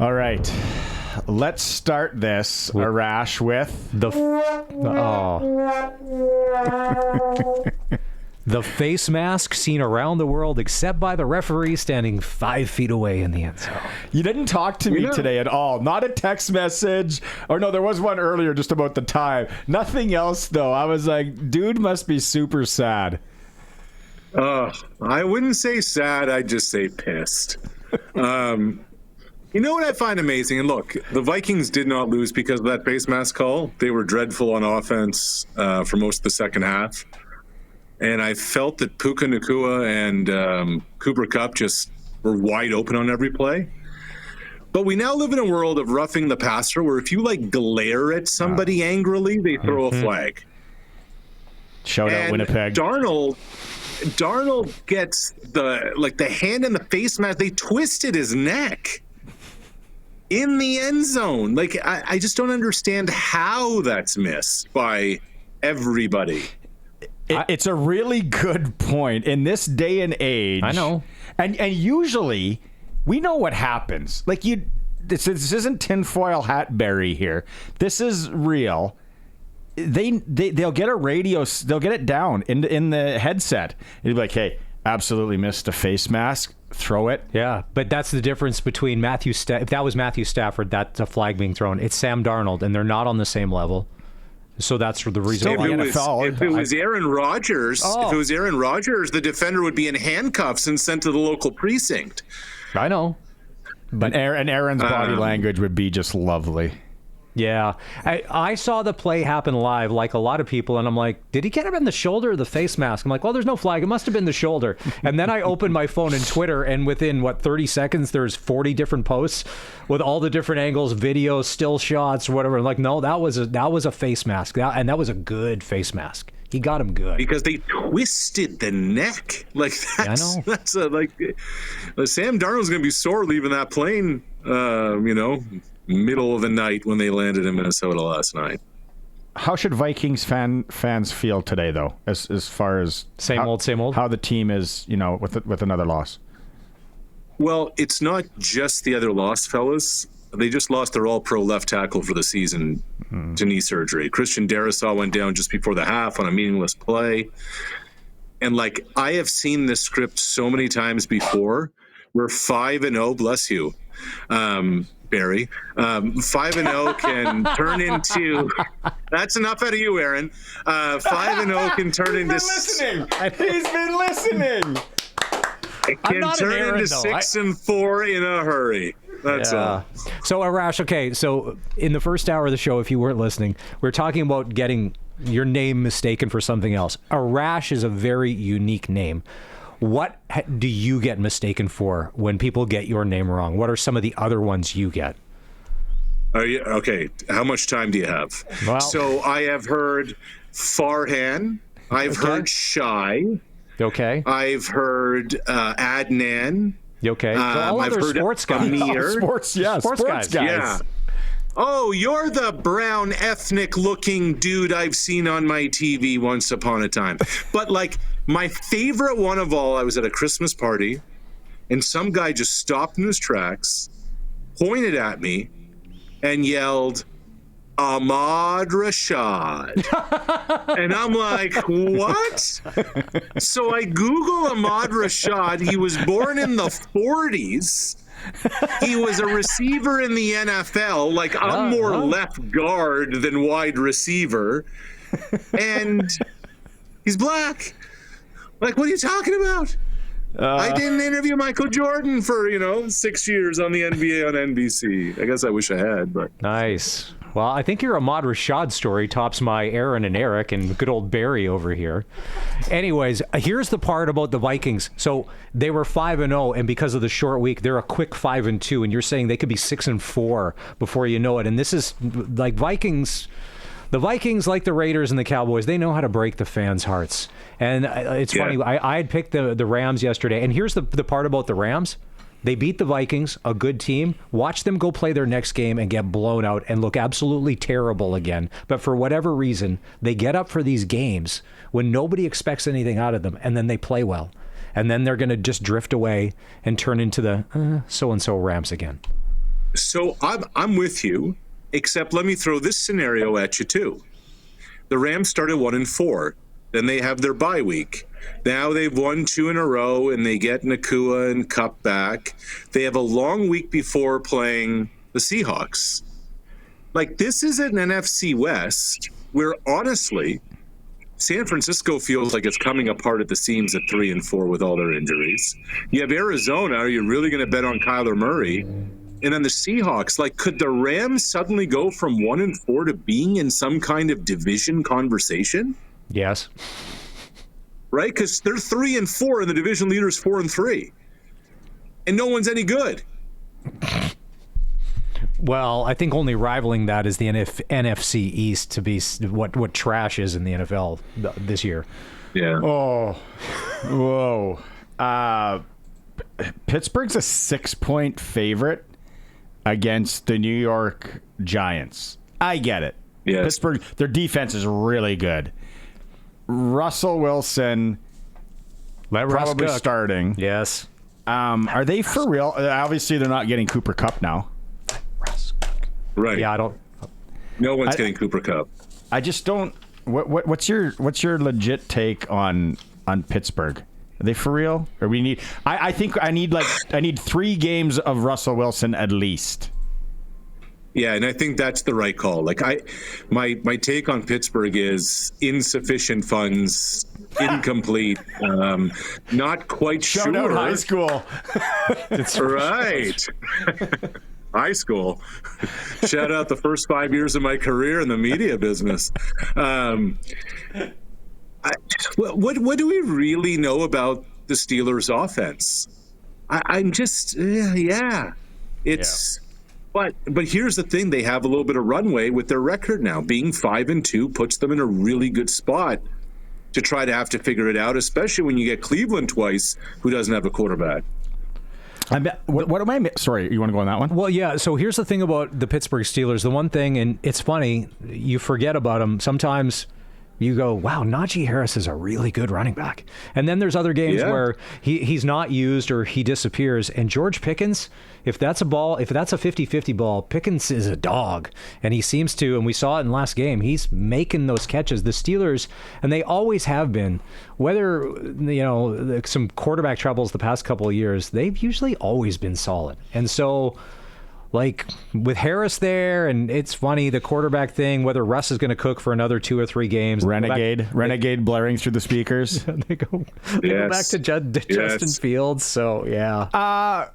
All right. Let's start this, Arash, with the face mask seen around the world except by the referee standing 5 feet away in the end zone. You didn't talk to me today at all. Not a text message. Or no, there was one earlier just about the time. Nothing else, though. I was like, dude must be super sad. I wouldn't say sad. I'd just say pissed. You know what I find amazing? And look, the Vikings did not lose because of that face mask call. They were dreadful on offense for most of the second half. And I felt that Puka Nacua and Cooper Kupp just were wide open on every play. But we now live in a world of roughing the passer where if you glare at somebody angrily, they throw a flag. Shout out Winnipeg. Darnold gets the hand in the face mask. They twisted his neck in the end zone. I just don't understand how that's missed by everybody. It's a really good point. In this day and age, I know. And usually, we know what happens. This isn't tinfoil hatberry here. This is real. They'll get a radio. They'll get it down in the headset. It'll be like, hey, absolutely missed a face mask. Throw it. Yeah, but that's the difference between if that was Matthew Stafford, that's a flag being thrown. It's Sam Darnold, and they're not on the same level. So that's the reason why. If it was Aaron Rodgers, the defender would be in handcuffs and sent to the local precinct. I know. But Aaron's body language would be just lovely. Yeah. I saw the play happen live like a lot of people, and I'm like, did he get him in the shoulder or the face mask? I'm like, well, there's no flag. It must have been the shoulder. And then I opened my phone and Twitter, and within, 30 seconds, there's 40 different posts with all the different angles, videos, still shots, whatever. I'm like, no, that was a face mask. And that was a good face mask. He got him good. Because they twisted the neck. That's, I know. That's Sam Darnold's going to be sore leaving that plane, middle of the night when they landed in Minnesota last night. How should Vikings fans feel today, though, as far as same old? How the team is, with another loss? Well, it's not just the other loss, fellas. They just lost their all-pro left tackle for the season to knee surgery. Christian Darrisaw went down just before the half on a meaningless play. And I have seen this script so many times before. We're 5-0, bless you. Barry, 5-0 can turn into. That's enough out of you, Aaron. 5-0 can turn into. Listening. He's been listening. It can turn into 6-4 in a hurry. That's all. So Arash, okay. So in the first hour of the show, if you weren't listening, we were talking about getting your name mistaken for something else. Arash is a very unique name. What do you get mistaken for when people get your name wrong? What are some of the other ones you get? Are you okay? How much time do you have? Well, so I have heard Farhan. I've heard Shy. Okay. I've heard Adnan. Okay. So all I've other heard sports guys. Amir. Sports guys. Yeah. Oh, you're the brown ethnic-looking dude I've seen on my TV once upon a time. But my favorite one of all, I was at a Christmas party, and some guy just stopped in his tracks, pointed at me, and yelled, Ahmad Rashad. And I'm like, what? So I Google Ahmad Rashad. He was born in the 40s. He was a receiver in the NFL. I'm more left guard than wide receiver. And he's black. What are you talking about? I didn't interview Michael Jordan for, 6 years on the NBA on NBC. I guess I wish I had, but. Nice. Well, I think your Ahmad Rashad story tops my Aaron and Eric and good old Barry over here. Anyways, here's the part about the Vikings. So they were 5-0, and because of the short week, they're a quick 5-2, and you're saying they could be 6-4 before you know it. And this is Vikings. The Vikings, like the Raiders and the Cowboys, they know how to break the fans' hearts. And it's funny. I had picked the Rams yesterday, and here's the part about the Rams. They beat the Vikings, a good team. Watch them go play their next game and get blown out and look absolutely terrible again. But for whatever reason, they get up for these games when nobody expects anything out of them, and then they play well. And then they're going to just drift away and turn into the so-and-so Rams again. So I'm with you, except let me throw this scenario at you too. The Rams started 1-4. Then they have their bye week. Now they've won 2 in a row, and they get Nakua and Cup back. They have a long week before playing the Seahawks. Like, this is an NFC West where, honestly, San Francisco feels like it's coming apart at the seams at 3-4 with all their injuries. You have Arizona. Are you really going to bet on Kyler Murray? And then the Seahawks, like, could the Rams suddenly go from 1-4 to being in some kind of division conversation? Yes. Right? Because they're 3-4 and the division leader's 4-3. And no one's any good. Well, I think only rivaling that is the NFC East to be what trash is in the NFL this year. Yeah. Oh, whoa. Pittsburgh's a 6-point favorite against the New York Giants. I get it. Yes. Pittsburgh, their defense is really good. Russell Wilson probably starting. Yes. Are they for real? Obviously, they're not getting Cooper Kupp now. Right. Yeah, I don't. No one's getting Cooper Kupp. I just don't. What's your legit take on Pittsburgh? Are they for real? Or we need? I think I need 3 games of Russell Wilson at least. Yeah, and I think that's the right call. Like, my take on Pittsburgh is insufficient funds, incomplete, not quite Shout sure. out high school. That's right. High school. Shout out the first 5 years of my career in the media business. What do we really know about the Steelers' offense? I'm just, yeah. It's. But here's the thing: they have a little bit of runway with their record now. Being 5-2 puts them in a really good spot to try to have to figure it out, especially when you get Cleveland twice, who doesn't have a quarterback. What am I? Sorry, you want to go on that one? Well, yeah. So here's the thing about the Pittsburgh Steelers. The one thing, and it's funny, you forget about them. Sometimes you go, wow, Najee Harris is a really good running back. And then there's other games where he's not used or he disappears. And George Pickens, if that's a 50-50 ball, Pickens is a dog. And he seems to, and we saw it in last game, he's making those catches. The Steelers, and they always have been, whether, some quarterback troubles the past couple of years, they've usually always been solid. And so, like, with Harris there, and it's funny, the quarterback thing, whether Russ is going to cook for another 2 or 3 games. Renegade blaring through the speakers. They go back to Justin Fields. So, yeah.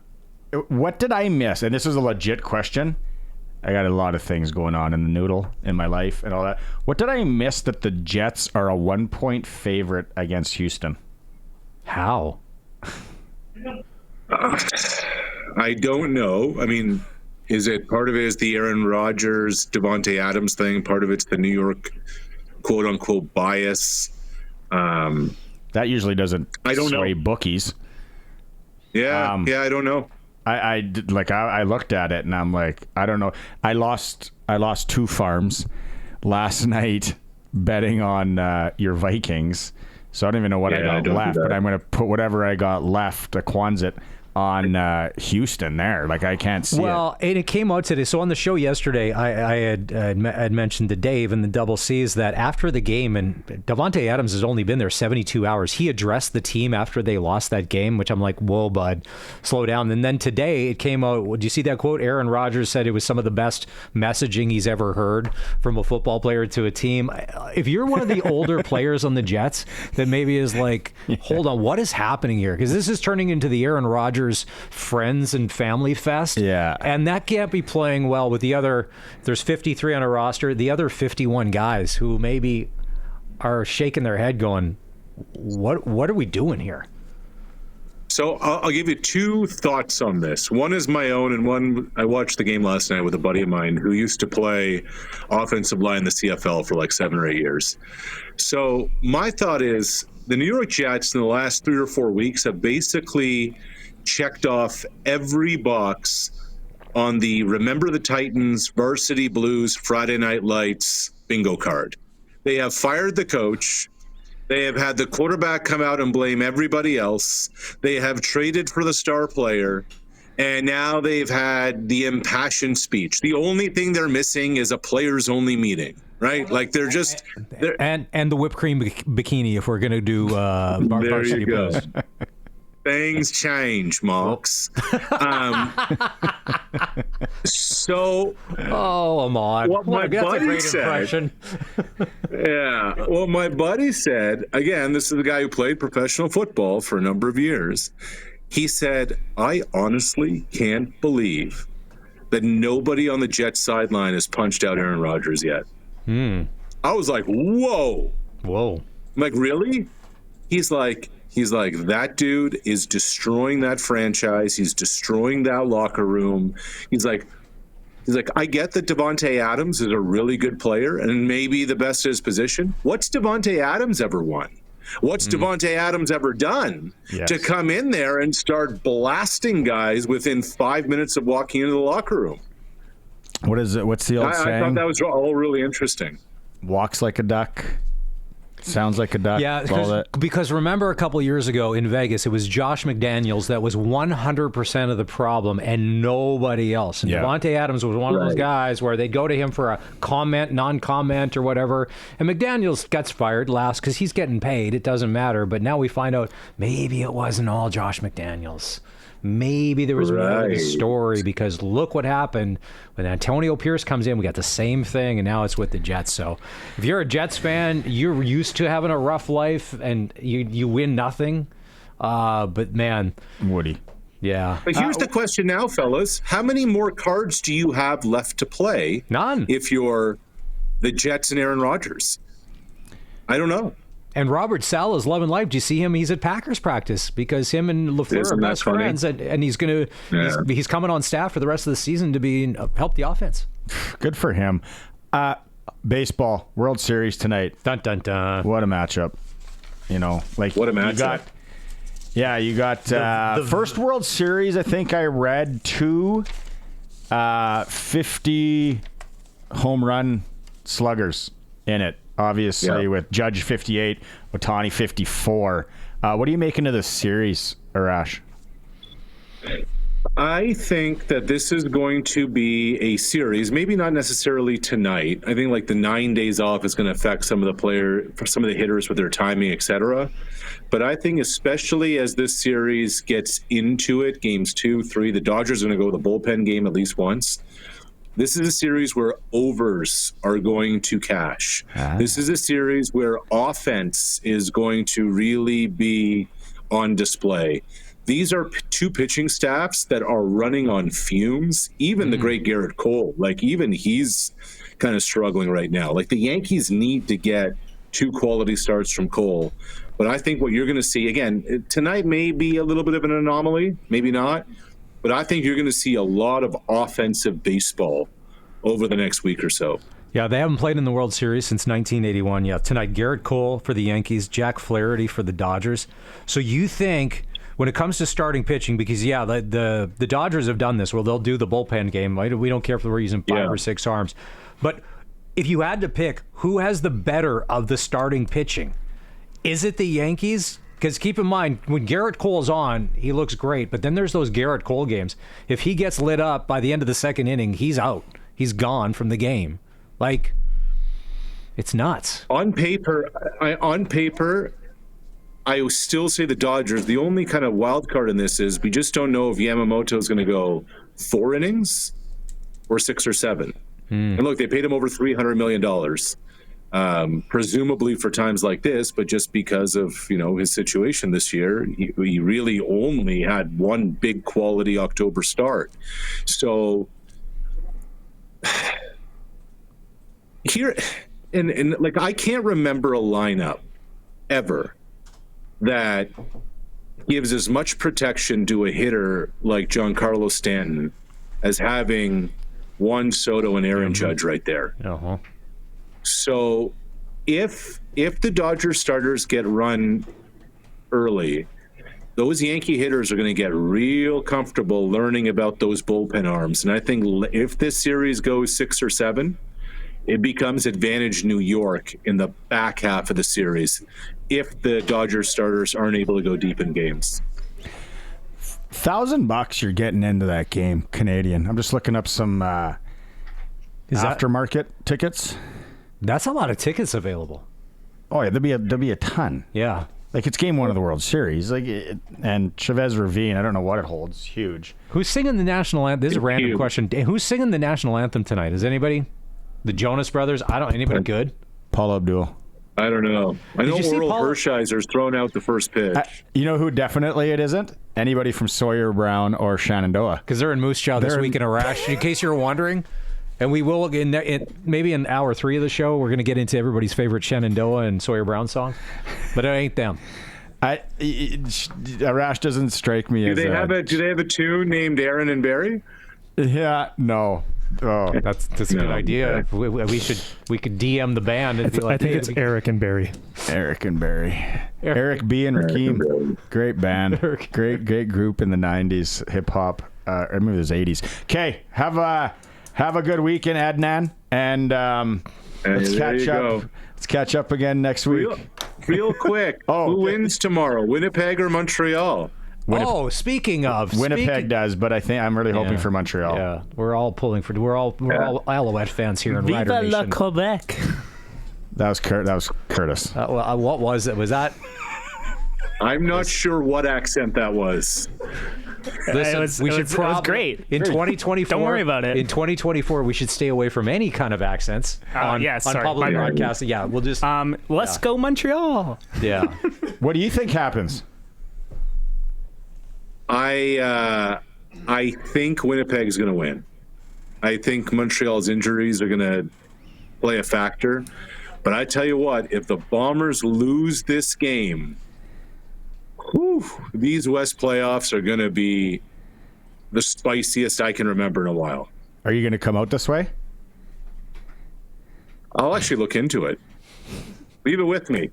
What did I miss? And this is a legit question. I got a lot of things going on in the noodle in my life and all that. What did I miss that the Jets are a 1-point favorite against Houston? How? I don't know. I mean, part of it is the Aaron Rodgers, Devontae Adams thing. Part of it's the New York quote unquote bias. That usually doesn't sway bookies. Yeah. I don't know. I looked at it and I'm like, I don't know. I lost 2 farms last night betting on your Vikings. So I don't even know what I got left, but I'm going to put whatever I got left, a Quonset, on Houston there. Like, I can't see Well, and it came out today. So on the show yesterday, I had mentioned to Dave and the Double C's that after the game, and Devontae Adams has only been there 72 hours, he addressed the team after they lost that game, which I'm like, whoa, bud, slow down. And then today it came out, did you see that quote? Aaron Rodgers said it was some of the best messaging he's ever heard from a football player to a team. If you're one of the older players on the Jets that maybe is like, hold on, what is happening here? Because this is turning into the Aaron Rodgers friends and family fest. Yeah. And that can't be playing well with the other, there's 53 on a roster, the other 51 guys who maybe are shaking their head going, what are we doing here? So I'll give you 2 thoughts on this. One is my own, and one, I watched the game last night with a buddy of mine who used to play offensive line in the CFL for like 7 or 8 years. So my thought is the New York Jets in the last 3 or 4 weeks have basically checked off every box on the Remember the Titans, Varsity Blues, Friday Night Lights bingo card. They have fired the coach. They have had the quarterback come out and blame everybody else. They have traded for the star player. And now they've had the impassioned speech. The only thing they're missing is a players-only meeting, right? Like they're and the whipped cream bikini if we're gonna do there varsity you go. blues. Things change, Marks. So, Ahmad. what my That's a buddy great said, impression. yeah, well, my buddy said, again, this is the guy who played professional football for a number of years. He said, I honestly can't believe that nobody on the Jets sideline has punched out Aaron Rodgers yet. I was like, whoa. Whoa. I'm like, really? He's like, that dude is destroying that franchise. He's destroying that locker room. He's like, I get that Devontae Adams is a really good player and maybe the best at his position. What's Devontae Adams ever won? What's Devontae Adams ever done to come in there and start blasting guys within 5 minutes of walking into the locker room? What is it? What's the old saying? I thought that was all really interesting. Walks like a duck. Sounds like a duck. Yeah, because remember a couple years ago in Vegas, it was Josh McDaniels that was 100% of the problem and nobody else. And Devontae Adams was one of those guys where they'd go to him for a comment, non-comment or whatever. And McDaniels gets fired last because he's getting paid. It doesn't matter. But now we find out maybe it wasn't all Josh McDaniels. Maybe there was more of the story because look what happened when Antonio Pierce comes in. We got the same thing, and now it's with the Jets. So if you're a Jets fan, you're used to having a rough life, and you win nothing. But man, Woody. Yeah. But here's the question now, fellas. How many more cards do you have left to play? None. If you're the Jets and Aaron Rodgers. I don't know. And Robert Sala's loving life. Do you see him? He's at Packers practice because him and LaFleur are best friends, and he's he's coming on staff for the rest of the season to help the offense. Good for him. Baseball World Series tonight. Dun dun dun. What a matchup! You know, like what a matchup. You got the first World Series. I think I read 50 home run sluggers in it. Obviously, with Judge 58, Ohtani 54. What are you making of this series, Arash? I think that this is going to be a series, maybe not necessarily tonight. I think like the 9 days off is going to affect some of the hitters with their timing, etc. But I think especially as this series gets into it, games 2, 3, the Dodgers are going to go to the bullpen game at least once. This is a series where overs are going to cash. This is a series where offense is going to really be on display. These are two pitching staffs that are running on fumes. Even the great Garrett Cole, even he's kind of struggling right now. Like the Yankees need to get 2 quality starts from Cole. But I think what you're going to see, again, tonight may be a little bit of an anomaly, maybe not. But I think you're going to see a lot of offensive baseball over the next week or so. Yeah, they haven't played in the World Series since 1981. Yeah, tonight, Garrett Cole for the Yankees, Jack Flaherty for the Dodgers. So you think when it comes to starting pitching, because, the Dodgers have done this, they'll do the bullpen game. Right? We don't care if we're using 5 or 6 arms. But if you had to pick who has the better of the starting pitching, is it the Yankees? Because keep in mind, when Garrett Cole's on, he looks great. But then there's those Garrett Cole games. If he gets lit up by the end of the second inning, he's out. He's gone from the game. It's nuts. On paper, I still say the Dodgers. The only kind of wild card in this is we just don't know if Yamamoto is going to go 4 innings or 6 or 7. And look, they paid him over $300 million. Presumably for times like this, but just because of his situation this year, he really only had one big quality October start. So here, and I can't remember a lineup ever that gives as much protection to a hitter like Giancarlo Stanton as having Juan Soto and Aaron Judge right there. Uh-huh. So if the Dodgers starters get run early, those Yankee hitters are going to get real comfortable learning about those bullpen arms. And I think if this series goes 6 or 7, it becomes advantage New York in the back half of the series if the Dodgers starters aren't able to go deep in games. $1,000 you're getting into that game, Canadian. I'm just looking up some aftermarket tickets. That's a lot of tickets available. Oh yeah, there'll be a ton. Yeah. Like it's game one of the World Series. And Chavez Ravine, I don't know what it holds. It's huge. Who's singing the national anthem? This is a random huge. question. Who's singing the national anthem tonight? Is anybody? The Jonas Brothers? Anybody good? Paul Abdul. I don't know. I know you see Oral Paul- Hershiser's thrown out the first pitch. You know who definitely it isn't? Anybody from Sawyer Brown or Shenandoah. Because they're in Moose Jaw this They're week in Arash, in case you're wondering. And we will, maybe in hour 3 of the show, we're going to get into everybody's favorite Shenandoah and Sawyer Brown songs. But it ain't them. Arash doesn't strike me as. Do they have a tune named Aaron and Barry? Yeah, no. Oh, That's a good idea. We could DM the band and be like, I think it's Eric and Barry. Eric and Barry. Eric B. and Rakeem. Great band. Great group in the 90s, hip hop. Or maybe it was 80s. Okay, have a good weekend, Adnan. And let's catch up. Go. Let's catch up again next week. Real quick. Who wins tomorrow? Winnipeg or Montreal? Speaking of Winnipeg does, but I'm really hoping for Montreal. Yeah, we're all we're all Alouette fans here in Rider Viva la Nation. Quebec. That was Curtis. What was it? Was that? I'm not sure what accent that was. Listen, It was great. In 2024, Don't worry about it. In 2024, we should stay away from any kind of accents on public broadcasting. Yeah, we'll just Let's go Montreal. yeah. What do you think happens? I think Winnipeg's going to win. I think Montreal's injuries are going to play a factor. But I tell you what, if the Bombers lose this game, these West playoffs are going to be the spiciest I can remember in a while. Are you going to come out this way? I'll actually look into it. Leave it with me,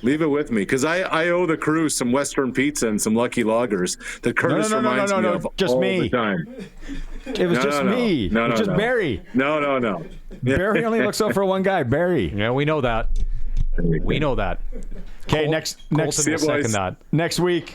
because I owe the crew some Western pizza and some Lucky Loggers that Curtis reminds me of just all me. the time. It was just me. No, It was just Barry. No. Barry only looks out for one guy, Barry. Yeah, we know that. We know that. Okay, next Colton will second that. next week,